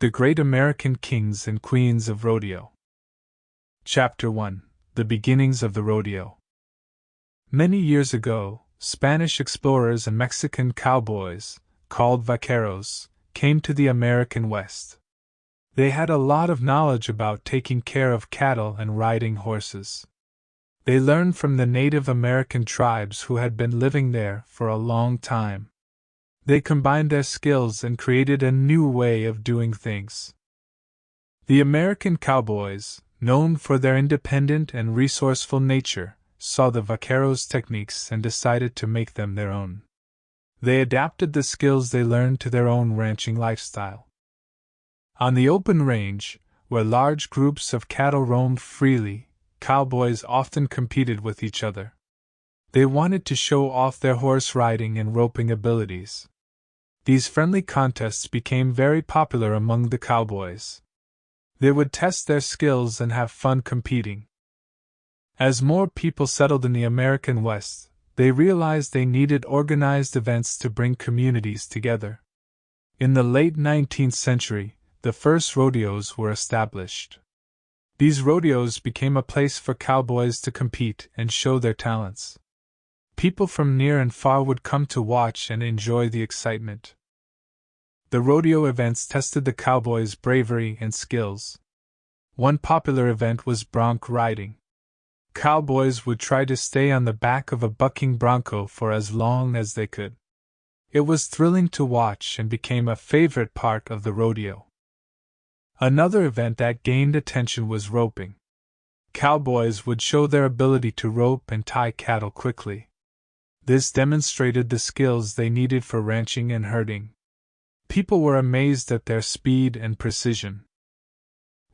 The Great American Kings and Queens of Rodeo. Chapter 1: The Beginnings of the Rodeo. Many years ago, Spanish explorers and Mexican cowboys, called vaqueros, came to the American West. They had a lot of knowledge about taking care of cattle and riding horses. They learned from the Native American tribes who had been living there for a long time. They combined their skills and created a new way of doing things. The American cowboys, known for their independent and resourceful nature, saw the vaqueros' techniques and decided to make them their own. They adapted the skills they learned to their own ranching lifestyle. On the open range, where large groups of cattle roamed freely, cowboys often competed with each other. They wanted to show off their horse riding and roping abilities. These friendly contests became very popular among the cowboys. They would test their skills and have fun competing. As more people settled in the American West, they realized they needed organized events to bring communities together. In the late 19th century, the first rodeos were established. These rodeos became a place for cowboys to compete and show their talents. People from near and far would come to watch and enjoy the excitement. The rodeo events tested the cowboys' bravery and skills. One popular event was bronc riding. Cowboys would try to stay on the back of a bucking bronco for as long as they could. It was thrilling to watch and became a favorite part of the rodeo. Another event that gained attention was roping. Cowboys would show their ability to rope and tie cattle quickly. This demonstrated the skills they needed for ranching and herding. People were amazed at their speed and precision.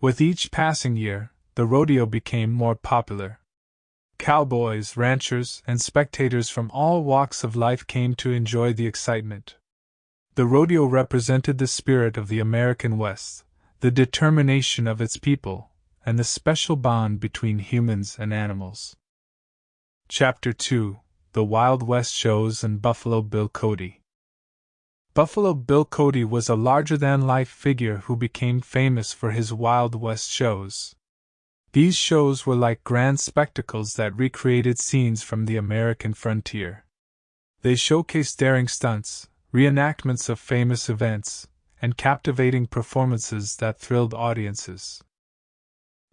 With each passing year, the rodeo became more popular. Cowboys, ranchers, and spectators from all walks of life came to enjoy the excitement. The rodeo represented the spirit of the American West, the determination of its people, and the special bond between humans and animals. Chapter 2: The Wild West Shows and Buffalo Bill Cody. Buffalo Bill Cody was a larger-than-life figure who became famous for his Wild West shows. These shows were like grand spectacles that recreated scenes from the American frontier. They showcased daring stunts, reenactments of famous events, and captivating performances that thrilled audiences.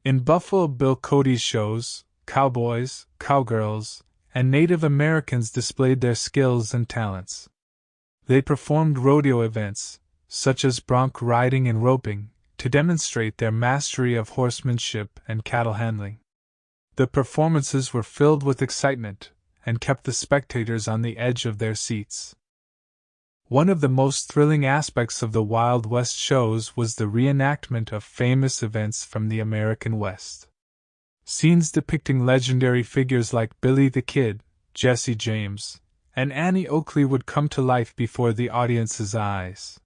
In Buffalo Bill Cody's shows, cowboys, cowgirls, and Native Americans displayed their skills and talents. They performed rodeo events, such as bronc riding and roping, to demonstrate their mastery of horsemanship and cattle handling. The performances were filled with excitement, and kept the spectators on the edge of their seats. One of the most thrilling aspects of the Wild West shows was the reenactment of famous events from the American West. Scenes depicting legendary figures like Billy the Kid, Jesse James, and Annie Oakley would come to life before the audience's eyes.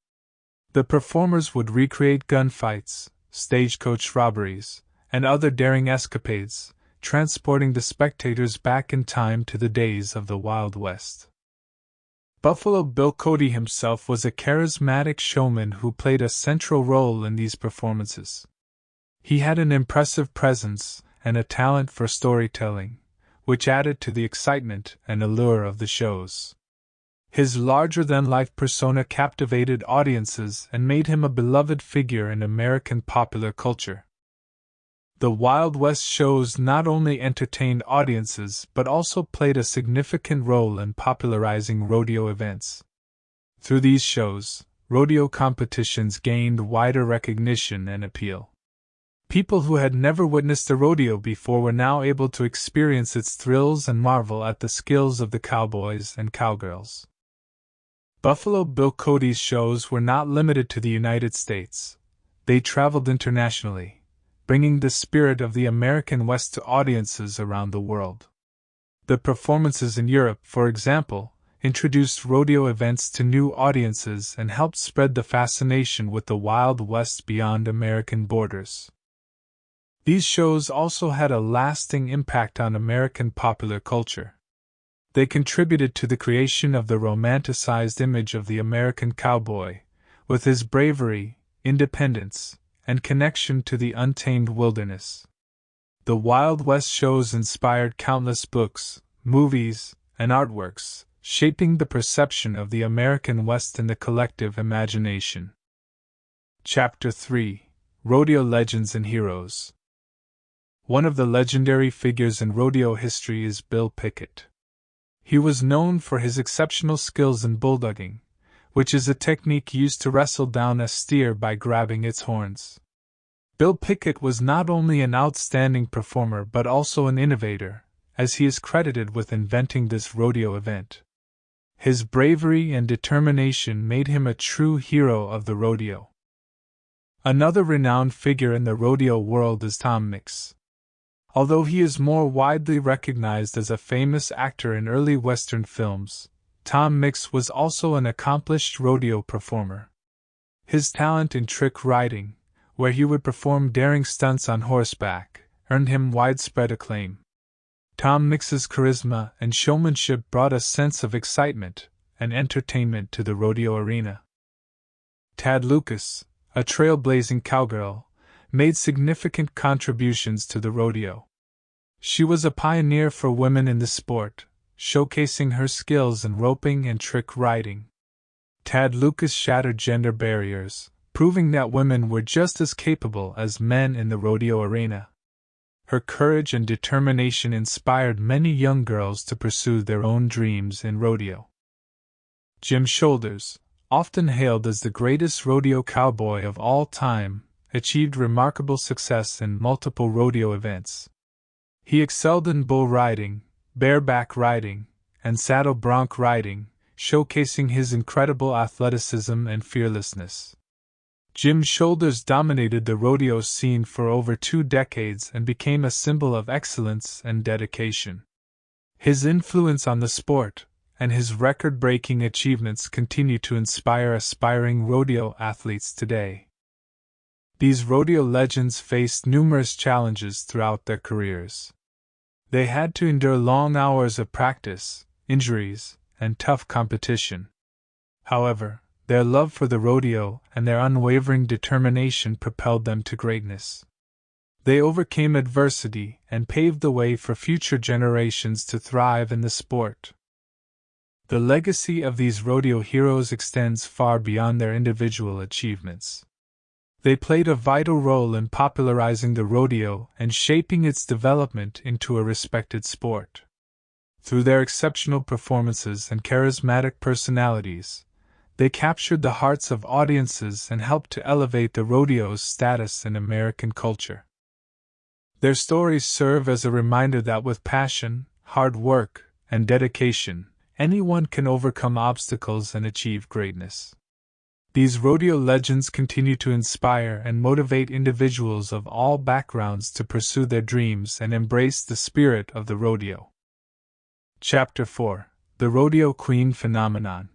The performers would recreate gunfights, stagecoach robberies, and other daring escapades, transporting the spectators back in time to the days of the Wild West. Buffalo Bill Cody himself was a charismatic showman who played a central role in these performances. He had an impressive presence and a talent for storytelling, which added to the excitement and allure of the shows. His larger-than-life persona captivated audiences and made him a beloved figure in American popular culture. The Wild West shows not only entertained audiences but also played a significant role in popularizing rodeo events. Through these shows, rodeo competitions gained wider recognition and appeal. People who had never witnessed a rodeo before were now able to experience its thrills and marvel at the skills of the cowboys and cowgirls. Buffalo Bill Cody's shows were not limited to the United States. They traveled internationally, bringing the spirit of the American West to audiences around the world. The performances in Europe, for example, introduced rodeo events to new audiences and helped spread the fascination with the Wild West beyond American borders. These shows also had a lasting impact on American popular culture. They contributed to the creation of the romanticized image of the American cowboy, with his bravery, independence, and connection to the untamed wilderness. The Wild West shows inspired countless books, movies, and artworks, shaping the perception of the American West in the collective imagination. Chapter 3: Rodeo Legends and Heroes. One of the legendary figures in rodeo history is Bill Pickett. He was known for his exceptional skills in bulldogging, which is a technique used to wrestle down a steer by grabbing its horns. Bill Pickett was not only an outstanding performer but also an innovator, as he is credited with inventing this rodeo event. His bravery and determination made him a true hero of the rodeo. Another renowned figure in the rodeo world is Tom Mix. Although he is more widely recognized as a famous actor in early Western films, Tom Mix was also an accomplished rodeo performer. His talent in trick riding, where he would perform daring stunts on horseback, earned him widespread acclaim. Tom Mix's charisma and showmanship brought a sense of excitement and entertainment to the rodeo arena. Tad Lucas, a trailblazing cowgirl, made significant contributions to the rodeo. She was a pioneer for women in the sport, showcasing her skills in roping and trick riding. Tad Lucas shattered gender barriers, proving that women were just as capable as men in the rodeo arena. Her courage and determination inspired many young girls to pursue their own dreams in rodeo. Jim Shoulders, often hailed as the greatest rodeo cowboy of all time, achieved remarkable success in multiple rodeo events. He excelled in bull riding, bareback riding, and saddle bronc riding, showcasing his incredible athleticism and fearlessness. Jim Shoulders dominated the rodeo scene for over 2 decades and became a symbol of excellence and dedication. His influence on the sport and his record-breaking achievements continue to inspire aspiring rodeo athletes today. These rodeo legends faced numerous challenges throughout their careers. They had to endure long hours of practice, injuries, and tough competition. However, their love for the rodeo and their unwavering determination propelled them to greatness. They overcame adversity and paved the way for future generations to thrive in the sport. The legacy of these rodeo heroes extends far beyond their individual achievements. They played a vital role in popularizing the rodeo and shaping its development into a respected sport. Through their exceptional performances and charismatic personalities, they captured the hearts of audiences and helped to elevate the rodeo's status in American culture. Their stories serve as a reminder that with passion, hard work, and dedication, anyone can overcome obstacles and achieve greatness. These rodeo legends continue to inspire and motivate individuals of all backgrounds to pursue their dreams and embrace the spirit of the rodeo. Chapter 4: The Rodeo Queen Phenomenon.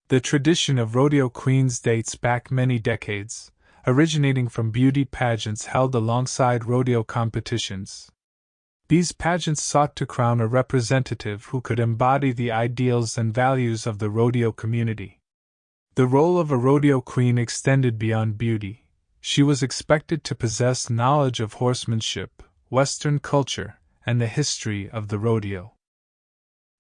The tradition of rodeo queens dates back many decades, originating from beauty pageants held alongside rodeo competitions. These pageants sought to crown a representative who could embody the ideals and values of the rodeo community. The role of a rodeo queen extended beyond beauty. She was expected to possess knowledge of horsemanship, Western culture, and the history of the rodeo.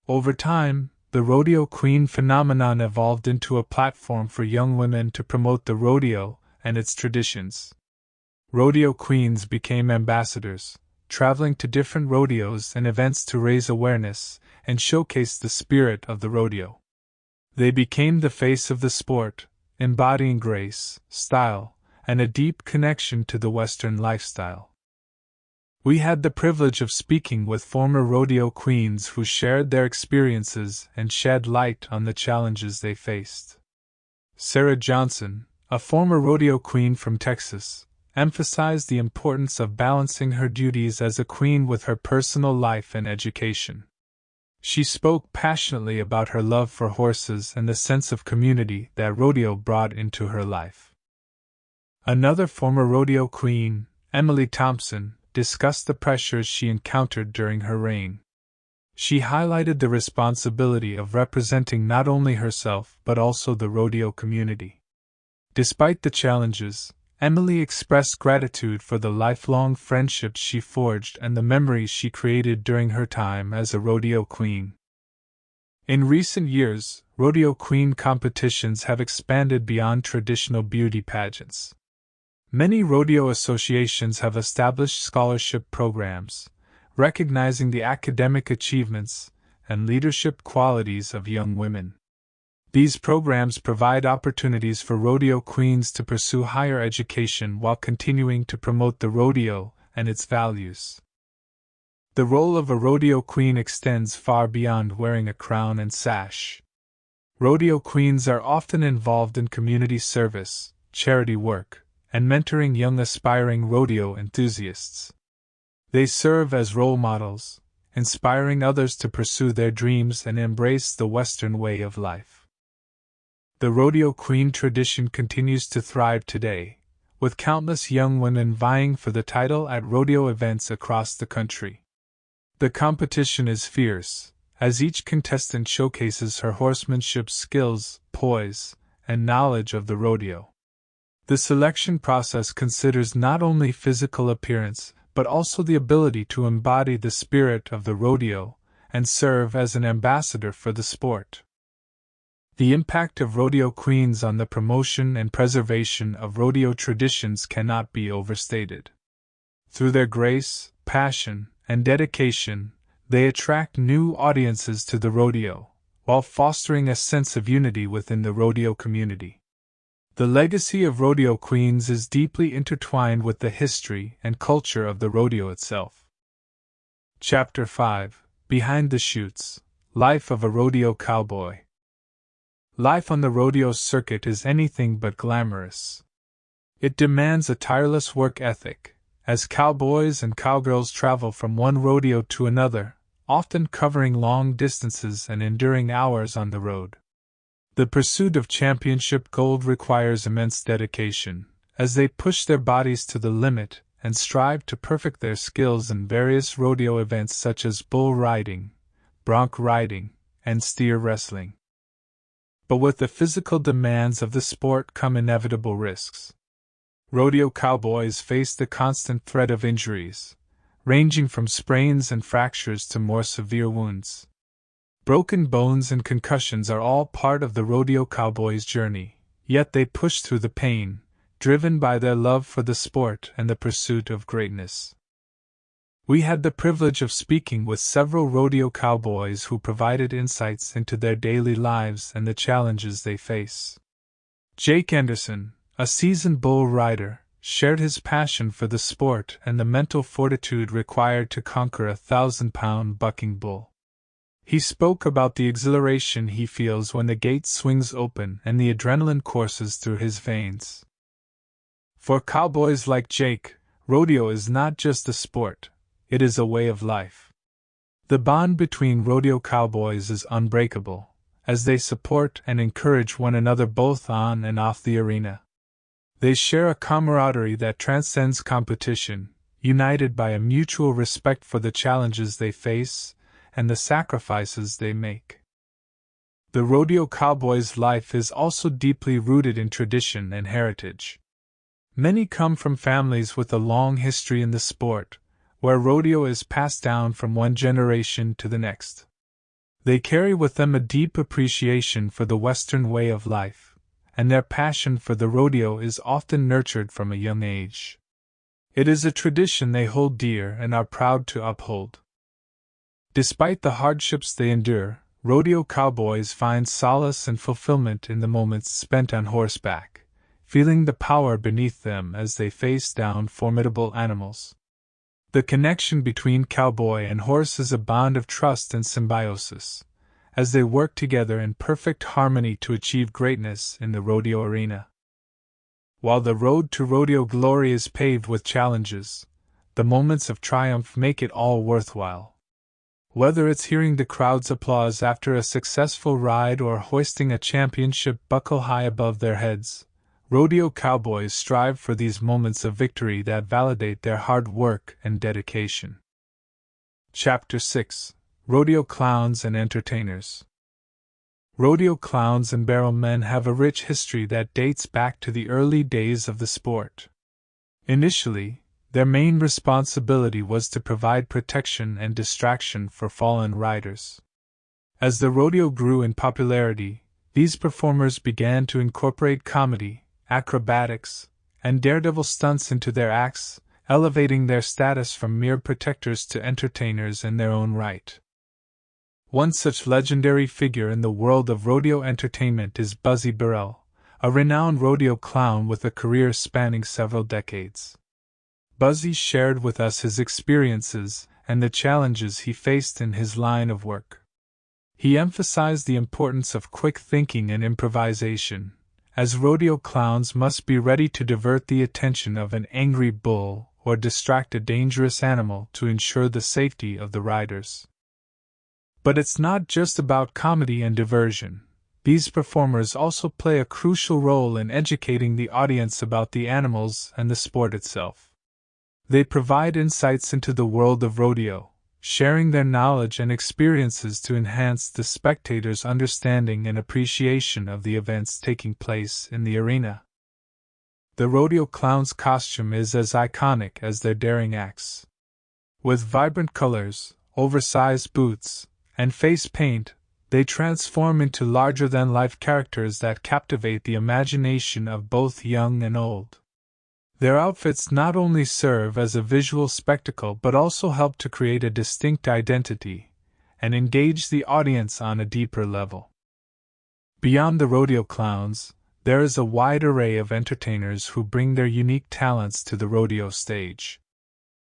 Over time, the rodeo queen phenomenon evolved into a platform for young women to promote the rodeo and its traditions. Rodeo queens became ambassadors, traveling to different rodeos and events to raise awareness and showcase the spirit of the rodeo. They became the face of the sport, embodying grace, style, and a deep connection to the Western lifestyle. We had the privilege of speaking with former rodeo queens who shared their experiences and shed light on the challenges they faced. Sarah Johnson, a former rodeo queen from Texas, emphasized the importance of balancing her duties as a queen with her personal life and education. She spoke passionately about her love for horses and the sense of community that rodeo brought into her life. Another former rodeo queen, Emily Thompson, discussed the pressures she encountered during her reign. She highlighted the responsibility of representing not only herself but also the rodeo community. Despite the challenges, Emily expressed gratitude for the lifelong friendships she forged and the memories she created during her time as a rodeo queen. In recent years, rodeo queen competitions have expanded beyond traditional beauty pageants. Many rodeo associations have established scholarship programs, recognizing the academic achievements and leadership qualities of young women. These programs provide opportunities for rodeo queens to pursue higher education while continuing to promote the rodeo and its values. The role of a rodeo queen extends far beyond wearing a crown and sash. Rodeo queens are often involved in community service, charity work, and mentoring young aspiring rodeo enthusiasts. They serve as role models, inspiring others to pursue their dreams and embrace the Western way of life. The rodeo queen tradition continues to thrive today, with countless young women vying for the title at rodeo events across the country. The competition is fierce, as each contestant showcases her horsemanship skills, poise, and knowledge of the rodeo. The selection process considers not only physical appearance, but also the ability to embody the spirit of the rodeo and serve as an ambassador for the sport. The impact of rodeo queens on the promotion and preservation of rodeo traditions cannot be overstated. Through their grace, passion, and dedication, they attract new audiences to the rodeo, while fostering a sense of unity within the rodeo community. The legacy of rodeo queens is deeply intertwined with the history and culture of the rodeo itself. Chapter 5: Behind the Chutes, Life of a Rodeo Cowboy. Life on the rodeo circuit is anything but glamorous. It demands a tireless work ethic, as cowboys and cowgirls travel from one rodeo to another, often covering long distances and enduring hours on the road. The pursuit of championship gold requires immense dedication, as they push their bodies to the limit and strive to perfect their skills in various rodeo events such as bull riding, bronc riding, and steer wrestling. But with the physical demands of the sport come inevitable risks. Rodeo cowboys face the constant threat of injuries, ranging from sprains and fractures to more severe wounds. Broken bones and concussions are all part of the rodeo cowboy's journey, yet they push through the pain, driven by their love for the sport and the pursuit of greatness. We had the privilege of speaking with several rodeo cowboys who provided insights into their daily lives and the challenges they face. Jake Anderson, a seasoned bull rider, shared his passion for the sport and the mental fortitude required to conquer a 1,000-pound bucking bull. He spoke about the exhilaration he feels when the gate swings open and the adrenaline courses through his veins. For cowboys like Jake, rodeo is not just a sport, it is a way of life. The bond between rodeo cowboys is unbreakable, as they support and encourage one another both on and off the arena. They share a camaraderie that transcends competition, united by a mutual respect for the challenges they face and the sacrifices they make. The rodeo cowboy's life is also deeply rooted in tradition and heritage. Many come from families with a long history in the sport, where rodeo is passed down from one generation to the next. They carry with them a deep appreciation for the Western way of life, and their passion for the rodeo is often nurtured from a young age. It is a tradition they hold dear and are proud to uphold. Despite the hardships they endure, rodeo cowboys find solace and fulfillment in the moments spent on horseback, feeling the power beneath them as they face down formidable animals. The connection between cowboy and horse is a bond of trust and symbiosis, as they work together in perfect harmony to achieve greatness in the rodeo arena. While the road to rodeo glory is paved with challenges, the moments of triumph make it all worthwhile. Whether it's hearing the crowd's applause after a successful ride or hoisting a championship buckle high above their heads, rodeo cowboys strive for these moments of victory that validate their hard work and dedication. Chapter 6: Rodeo Clowns and Entertainers. Rodeo clowns and barrel men have a rich history that dates back to the early days of the sport. Initially, their main responsibility was to provide protection and distraction for fallen riders. As the rodeo grew in popularity, these performers began to incorporate comedy, acrobatics, and daredevil stunts into their acts, elevating their status from mere protectors to entertainers in their own right. One such legendary figure in the world of rodeo entertainment is Buzzy Burrell, a renowned rodeo clown with a career spanning several decades. Buzzy shared with us his experiences and the challenges he faced in his line of work. He emphasized the importance of quick thinking and improvisation, as rodeo clowns must be ready to divert the attention of an angry bull or distract a dangerous animal to ensure the safety of the riders. But it's not just about comedy and diversion. These performers also play a crucial role in educating the audience about the animals and the sport itself. They provide insights into the world of rodeo, sharing their knowledge and experiences to enhance the spectators' understanding and appreciation of the events taking place in the arena. The rodeo clown's costume is as iconic as their daring acts. With vibrant colors, oversized boots, and face paint, they transform into larger-than-life characters that captivate the imagination of both young and old. Their outfits not only serve as a visual spectacle but also help to create a distinct identity and engage the audience on a deeper level. Beyond the rodeo clowns, there is a wide array of entertainers who bring their unique talents to the rodeo stage.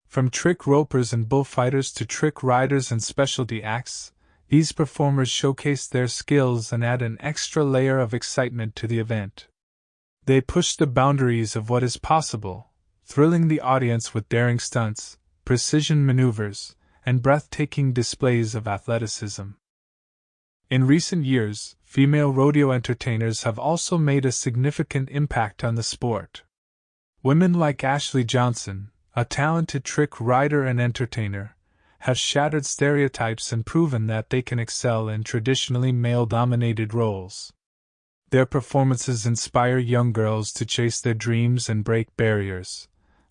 From trick ropers and bullfighters to trick riders and specialty acts, these performers showcase their skills and add an extra layer of excitement to the event. They push the boundaries of what is possible, thrilling the audience with daring stunts, precision maneuvers, and breathtaking displays of athleticism. In recent years, female rodeo entertainers have also made a significant impact on the sport. Women like Ashley Johnson, a talented trick rider and entertainer, have shattered stereotypes and proven that they can excel in traditionally male-dominated roles. Their performances inspire young girls to chase their dreams and break barriers,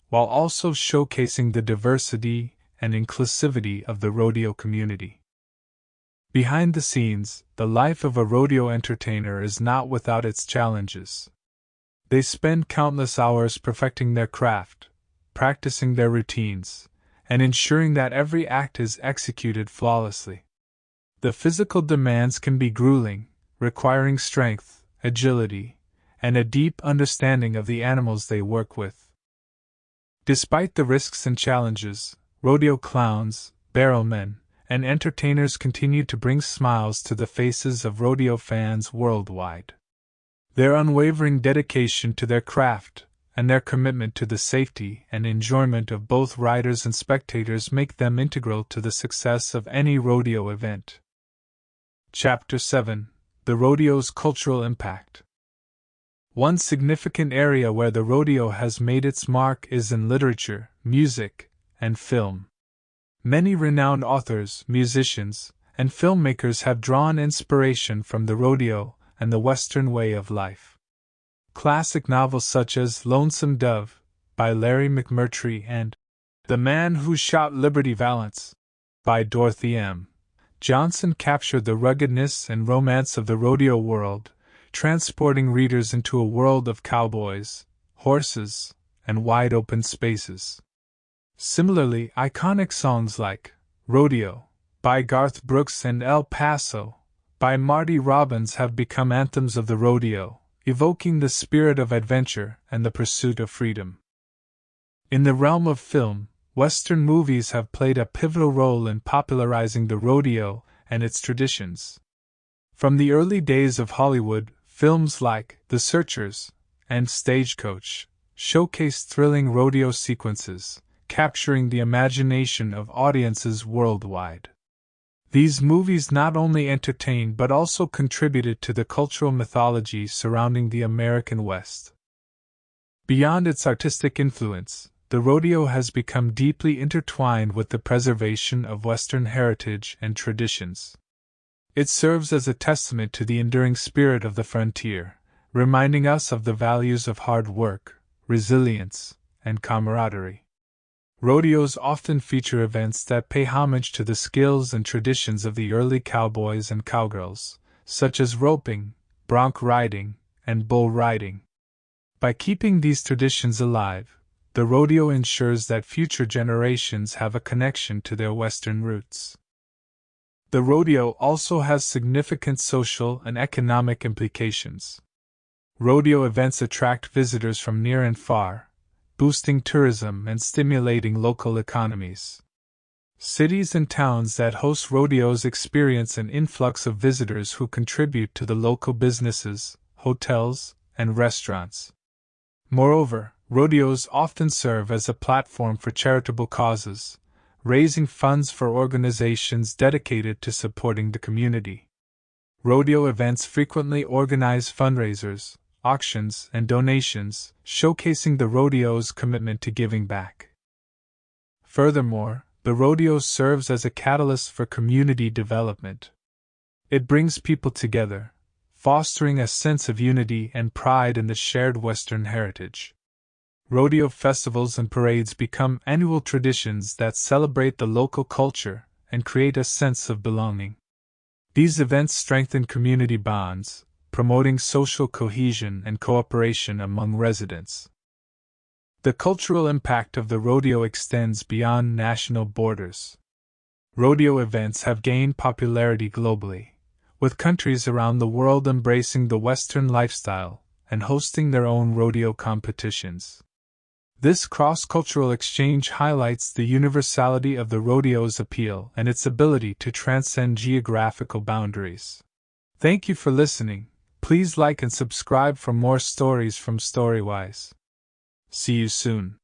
while also showcasing the diversity and inclusivity of the rodeo community. Behind the scenes, the life of a rodeo entertainer is not without its challenges. They spend countless hours perfecting their craft, practicing their routines, and ensuring that every act is executed flawlessly. The physical demands can be grueling, requiring strength, agility, and a deep understanding of the animals they work with. Despite the risks and challenges, rodeo clowns, barrel men, and entertainers continue to bring smiles to the faces of rodeo fans worldwide. Their unwavering dedication to their craft and their commitment to the safety and enjoyment of both riders and spectators make them integral to the success of any rodeo event. Chapter 7: The Rodeo's Cultural Impact. One significant area where the rodeo has made its mark is in literature, music, and film. Many renowned authors, musicians, and filmmakers have drawn inspiration from the rodeo and the Western way of life. Classic novels such as Lonesome Dove, by Larry McMurtry, and The Man Who Shot Liberty Valance, by Dorothy M. Johnson captured the ruggedness and romance of the rodeo world, transporting readers into a world of cowboys, horses, and wide-open spaces. Similarly, iconic songs like Rodeo, by Garth Brooks, and El Paso, by Marty Robbins have become anthems of the rodeo, evoking the spirit of adventure and the pursuit of freedom. In the realm of film, Western movies have played a pivotal role in popularizing the rodeo and its traditions. From the early days of Hollywood, films like The Searchers and Stagecoach showcased thrilling rodeo sequences, capturing the imagination of audiences worldwide. These movies not only entertained but also contributed to the cultural mythology surrounding the American West. Beyond its artistic influence, the rodeo has become deeply intertwined with the preservation of Western heritage and traditions. It serves as a testament to the enduring spirit of the frontier, reminding us of the values of hard work, resilience, and camaraderie. Rodeos often feature events that pay homage to the skills and traditions of the early cowboys and cowgirls, such as roping, bronc riding, and bull riding. By keeping these traditions alive, the rodeo ensures that future generations have a connection to their Western roots. The rodeo also has significant social and economic implications. Rodeo events attract visitors from near and far, boosting tourism and stimulating local economies. Cities and towns that host rodeos experience an influx of visitors who contribute to the local businesses, hotels, and restaurants. Moreover, rodeos often serve as a platform for charitable causes, raising funds for organizations dedicated to supporting the community. Rodeo events frequently organize fundraisers, auctions, and donations, showcasing the rodeo's commitment to giving back. Furthermore, the rodeo serves as a catalyst for community development. It brings people together, fostering a sense of unity and pride in the shared Western heritage. Rodeo festivals and parades become annual traditions that celebrate the local culture and create a sense of belonging. These events strengthen community bonds, promoting social cohesion and cooperation among residents. The cultural impact of the rodeo extends beyond national borders. Rodeo events have gained popularity globally, with countries around the world embracing the Western lifestyle and hosting their own rodeo competitions. This cross-cultural exchange highlights the universality of the rodeo's appeal and its ability to transcend geographical boundaries. Thank you for listening. Please like and subscribe for more stories from Storywise. See you soon.